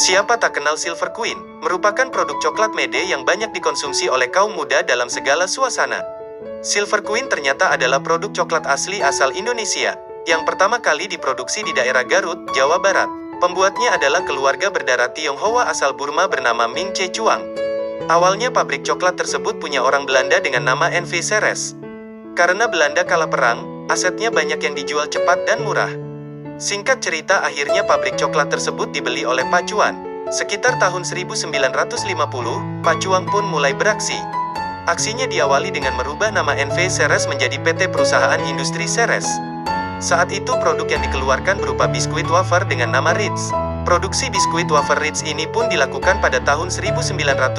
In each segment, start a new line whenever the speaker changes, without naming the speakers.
Siapa tak kenal Silver Queen, merupakan produk coklat mede yang banyak dikonsumsi oleh kaum muda dalam segala suasana. Silver Queen ternyata adalah produk coklat asli asal Indonesia, yang pertama kali diproduksi di daerah Garut, Jawa Barat. Pembuatnya adalah keluarga berdarah Tionghoa asal Burma bernama Ming Che Chuang. Awalnya pabrik coklat tersebut punya orang Belanda dengan nama NV Ceres. Karena Belanda kalah perang, asetnya banyak yang dijual cepat dan murah. Singkat cerita, akhirnya pabrik coklat tersebut dibeli oleh Pak Chuang. Sekitar tahun 1950, Pak Chuang pun mulai beraksi. Aksinya diawali dengan merubah nama NV Ceres menjadi PT Perusahaan Industri Ceres. Saat itu produk yang dikeluarkan berupa biskuit wafer dengan nama Ritz. Produksi biskuit wafer Ritz ini pun dilakukan pada tahun 1951.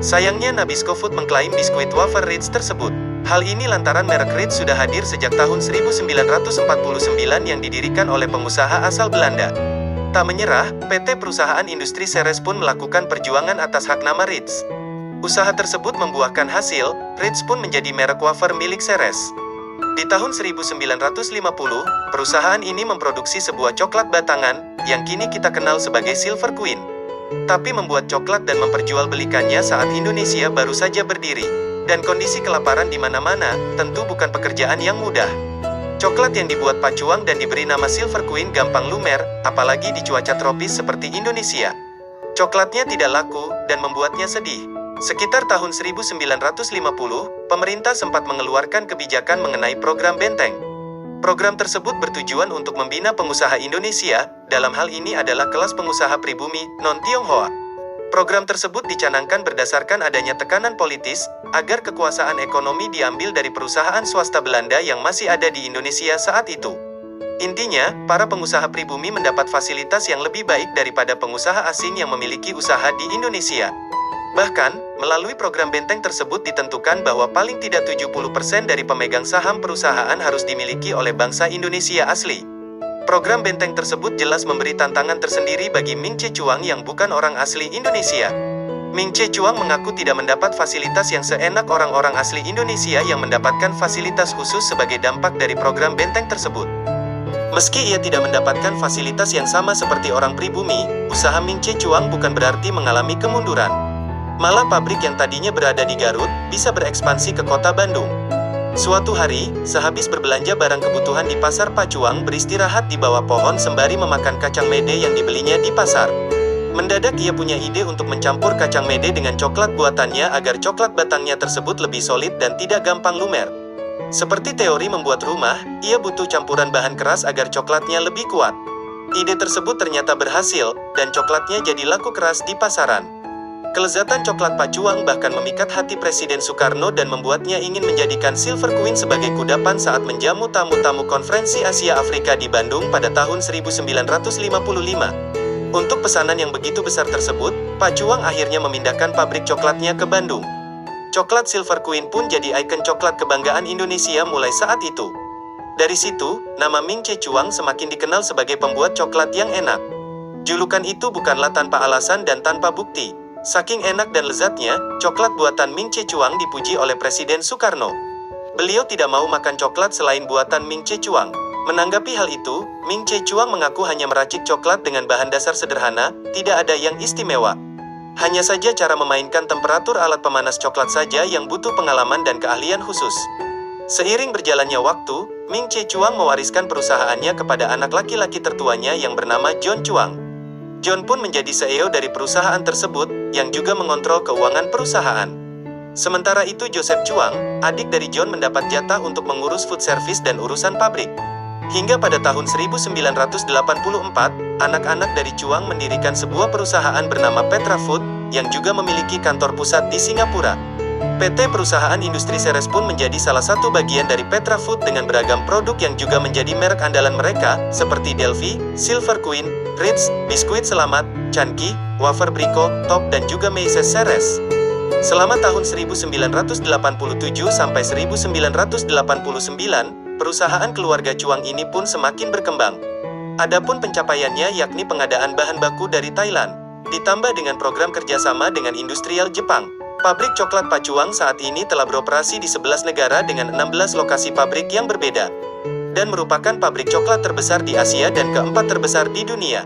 Sayangnya Nabisco Food mengklaim biskuit wafer Ritz tersebut. Hal ini lantaran merek Ritz sudah hadir sejak tahun 1949 yang didirikan oleh pengusaha asal Belanda. Tak menyerah, PT Perusahaan Industri Ceres pun melakukan perjuangan atas hak nama Ritz. Usaha tersebut membuahkan hasil, Ritz pun menjadi merek wafer milik Ceres. Di tahun 1950, perusahaan ini memproduksi sebuah coklat batangan, yang kini kita kenal sebagai Silver Queen. Tapi membuat coklat dan memperjualbelikannya saat Indonesia baru saja berdiri. Dan kondisi kelaparan di mana-mana, tentu bukan pekerjaan yang mudah. Coklat yang dibuat Pak Chuang dan diberi nama Silver Queen gampang lumer, apalagi di cuaca tropis seperti Indonesia. Coklatnya tidak laku, dan membuatnya sedih. Sekitar tahun 1950, pemerintah sempat mengeluarkan kebijakan mengenai program Benteng. Program tersebut bertujuan untuk membina pengusaha Indonesia, dalam hal ini adalah kelas pengusaha pribumi, non-Tionghoa. Program tersebut dicanangkan berdasarkan adanya tekanan politis, agar kekuasaan ekonomi diambil dari perusahaan swasta Belanda yang masih ada di Indonesia saat itu. Intinya, para pengusaha pribumi mendapat fasilitas yang lebih baik daripada pengusaha asing yang memiliki usaha di Indonesia. Bahkan, melalui program Benteng tersebut ditentukan bahwa paling tidak 70% dari pemegang saham perusahaan harus dimiliki oleh bangsa Indonesia asli. Program Benteng tersebut jelas memberi tantangan tersendiri bagi Ming Che Chuang yang bukan orang asli Indonesia. Ming Che Chuang mengaku tidak mendapat fasilitas yang seenak orang-orang asli Indonesia yang mendapatkan fasilitas khusus sebagai dampak dari program Benteng tersebut. Meski ia tidak mendapatkan fasilitas yang sama seperti orang pribumi, usaha Ming Che Chuang bukan berarti mengalami kemunduran. Malah pabrik yang tadinya berada di Garut, bisa berekspansi ke kota Bandung. Suatu hari, sehabis berbelanja barang kebutuhan di pasar Pak Chuang beristirahat di bawah pohon sembari memakan kacang mede yang dibelinya di pasar. Mendadak ia punya ide untuk mencampur kacang mede dengan coklat buatannya agar coklat batangnya tersebut lebih solid dan tidak gampang lumer. Seperti teori membuat rumah, ia butuh campuran bahan keras agar coklatnya lebih kuat. Ide tersebut ternyata berhasil, dan coklatnya jadi laku keras di pasaran. Kelezatan coklat Pak Chuang bahkan memikat hati Presiden Soekarno dan membuatnya ingin menjadikan Silver Queen sebagai kudapan saat menjamu tamu-tamu konferensi Asia Afrika di Bandung pada tahun 1955. Untuk pesanan yang begitu besar tersebut, Pak Chuang akhirnya memindahkan pabrik coklatnya ke Bandung. Coklat Silver Queen pun jadi ikon coklat kebanggaan Indonesia mulai saat itu. Dari situ, nama Ming Che Chuang semakin dikenal sebagai pembuat coklat yang enak. Julukan itu bukanlah tanpa alasan dan tanpa bukti. Saking enak dan lezatnya, coklat buatan Ming Che Chuang dipuji oleh Presiden Soekarno. Beliau tidak mau makan coklat selain buatan Ming Che Chuang. Menanggapi hal itu, Ming Che Chuang mengaku hanya meracik coklat dengan bahan dasar sederhana, tidak ada yang istimewa. Hanya saja cara memainkan temperatur alat pemanas coklat saja yang butuh pengalaman dan keahlian khusus. Seiring berjalannya waktu, Ming Che Chuang mewariskan perusahaannya kepada anak laki-laki tertuanya yang bernama John Chuang. John pun menjadi CEO dari perusahaan tersebut, yang juga mengontrol keuangan perusahaan. Sementara itu Joseph Chuang, adik dari John mendapat jatah untuk mengurus food service dan urusan pabrik. Hingga pada tahun 1984, anak-anak dari Chuang mendirikan sebuah perusahaan bernama Petra Food, yang juga memiliki kantor pusat di Singapura. PT Perusahaan Industri Ceres pun menjadi salah satu bagian dari Petra Food dengan beragam produk yang juga menjadi merek andalan mereka, seperti Delphi, Silver Queen, Ritz, Biskuit Selamat, Chunky, Wafer Brico, Top dan juga Meises Ceres. Selama tahun 1987 sampai 1989, perusahaan keluarga Chuang ini pun semakin berkembang. Adapun pencapaiannya yakni pengadaan bahan baku dari Thailand, ditambah dengan program kerjasama dengan industrial Jepang. Pabrik coklat Pak Chuang saat ini telah beroperasi di 11 negara dengan 16 lokasi pabrik yang berbeda, dan merupakan pabrik coklat terbesar di Asia dan keempat terbesar di dunia.